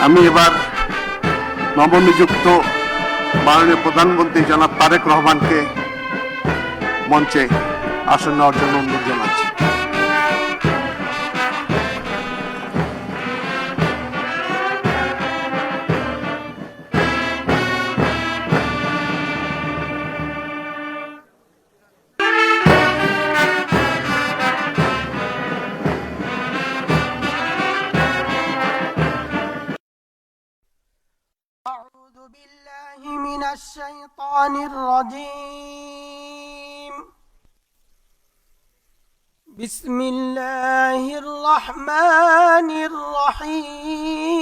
আমি এবার নবনিযুক্ত মাননীয় প্রধানমন্ত্রী জনাব তারেক রহমানকে মঞ্চে আসন নেওয়ার জন্য অনুরোধ জানাচ্ছি। أعوذ بالله من الشيطان الرجيم. بسم الله الرحمن الرحيم.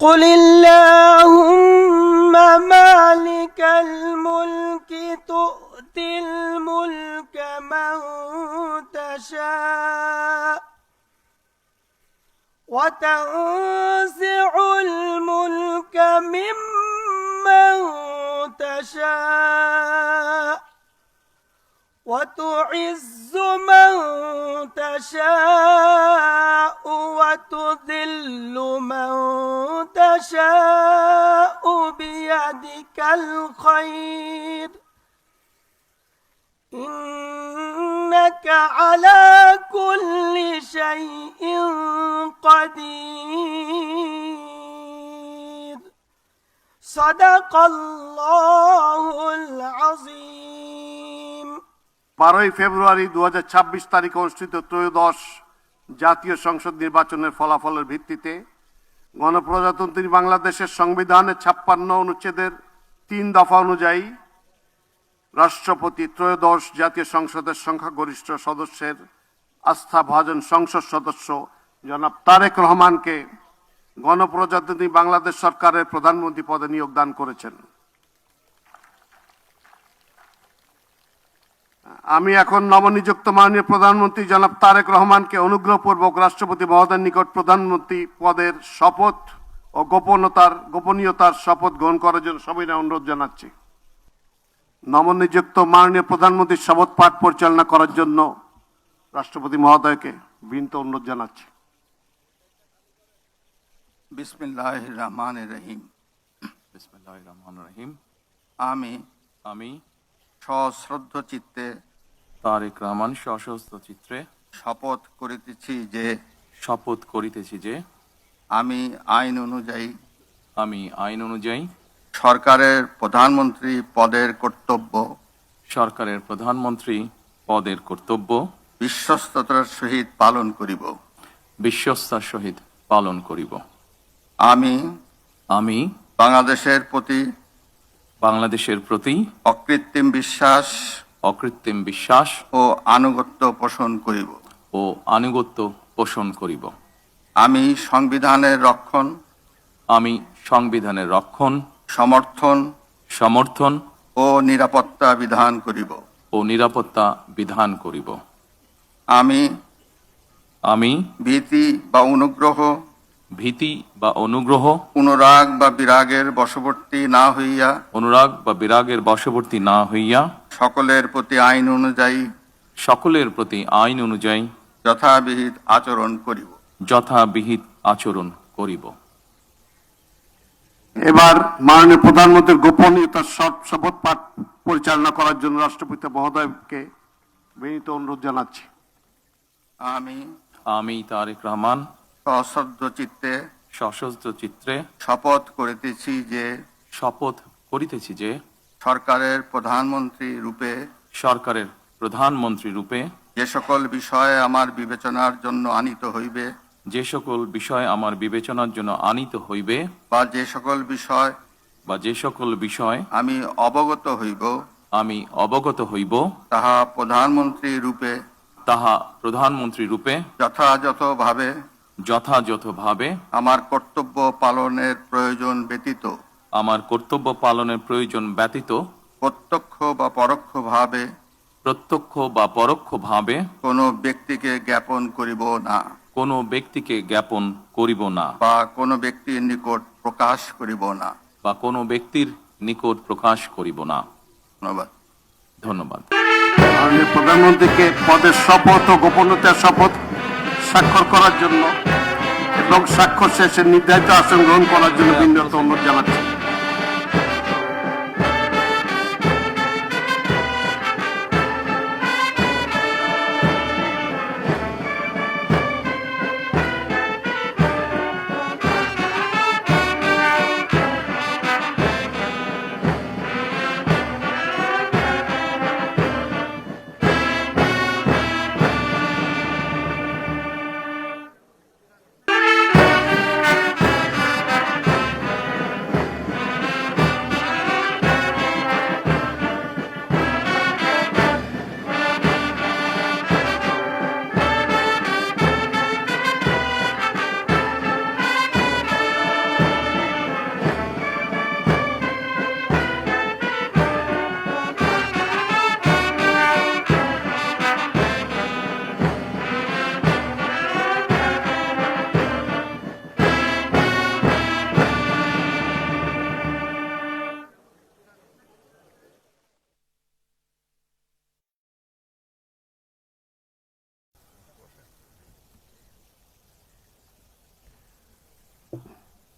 قل اللهم مالك الملك تؤتي الملك من تشاء وتنزع الملك ممن تشاء وتعز من تشاء وتذل من تشاء بيدك الخير إنك على كل شيء قدير. صدق الله العظيم. 12 ফেব্রুয়ারি 2026 তারিখে অনুষ্ঠিত ত্রয়োদশ জাতীয় সংসদ নির্বাচনের ফলাফলের ভিত্তিতে গণপ্রজাতন্ত্রী বাংলাদেশের সংবিধানের 56 অনুচ্ছেদের 3 দফা অনুযায়ী রাষ্ট্রপতি ত্রয়োদশ জাতীয় সংসদের সংখ্যাগরিষ্ঠ সদস্যের আস্থাভাজন সংসদ সদস্য জনাব তারেক রহমানকে গণপ্রজাতন্ত্রী বাংলাদেশ সরকারের প্রধানমন্ত্রী পদে নিয়োগ দান করেছেন। আমি এখন নবনিযুক্ত মাননীয় প্রধানমন্ত্রী জনাব তারেক রহমানকে অনুগ্রহপূর্বক রাষ্ট্রপতি মহোদয়ের নিকট প্রধানমন্ত্রী পদের শপথ ও গোপনীয়তার শপথ গ্রহণ করার জন্য সবিনয় অনুরোধ জানাচ্ছি। নবনিযুক্ত মাননীয় প্রধানমন্ত্রীর শপথ পাঠ পরিচালনা করার জন্য রাষ্ট্রপতি মহোদয়কে বিনীত অনুরোধ জানাচ্ছি। বিসমিল্লাহির রহমানির রহিম। বিসমিল্লাহির রহমানির রহিম। আমি সশ্রদ্ধ চিত্তে তারেক রহমান সশস্ত্র চিত্রে শপথ করিতেছি যে আমি আইন অনুযায়ী সরকারের প্রধানমন্ত্রী পদের কর্তব্য বিশ্বস্ততার সহিত পালন করিব। আমি বাংলাদেশের প্রতি অকৃত্রিম বিশ্বাস ও আনুগত্য পোষণ করিব। আমি সংবিধানের রক্ষণ সমর্থন ও নিরাপত্তা বিধান করিব। আমি ভীতি বা অনুগ্রহ অনুরাগ বা বিরাগের বশবর্তী না হইয়া সকলের প্রতি আইন অনুযায়ী যথাবিহিত আচরণ করিব। এবার মাননীয় প্রধানমন্ত্রীর গোপনীয়তার শপথ পাঠ পরিচালনা করার জন্য রাষ্ট্রপতি মহোদয়কে বিনীত অনুরোধ জানাচ্ছি। আমি তারেক রহমান সশস্ত্র চিত্রে শপথ করিতেছি যে সরকারের প্রধানমন্ত্রী রূপে যে সকল বিষয় আমার বিবেচনার জন্য আনিত হইবে বা যে সকল বিষয় আমি অবগত হইব তাহা প্রধানমন্ত্রী রূপে যথাযথভাবে আমার কর্তব্য পালনের প্রয়োজন ব্যতীত প্রত্যক্ষ বা পরোক্ষভাবে কোনো ব্যক্তিকে জ্ঞাপন করিব না বা কোনো ব্যক্তির নিকট প্রকাশ করিব না। ধন্যবাদ। মাননীয় প্রধানমন্ত্রীকে পদের শপথ ও গোপনীয়তার শপথ স্বাক্ষর করার জন্য এবং স্বাক্ষর শেষে নির্ধারিত আসন গ্রহণ করার জন্য বিনীত অনুরোধ জানাচ্ছি।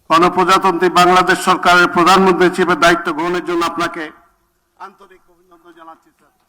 গণপ্রজাতন্ত্রী বাংলাদেশ সরকারের প্রধানমন্ত্রী হিসেবে দায়িত্ব গ্রহণের জন্য আপনাকে আন্তরিক অভিনন্দন জানাচ্ছি স্যার।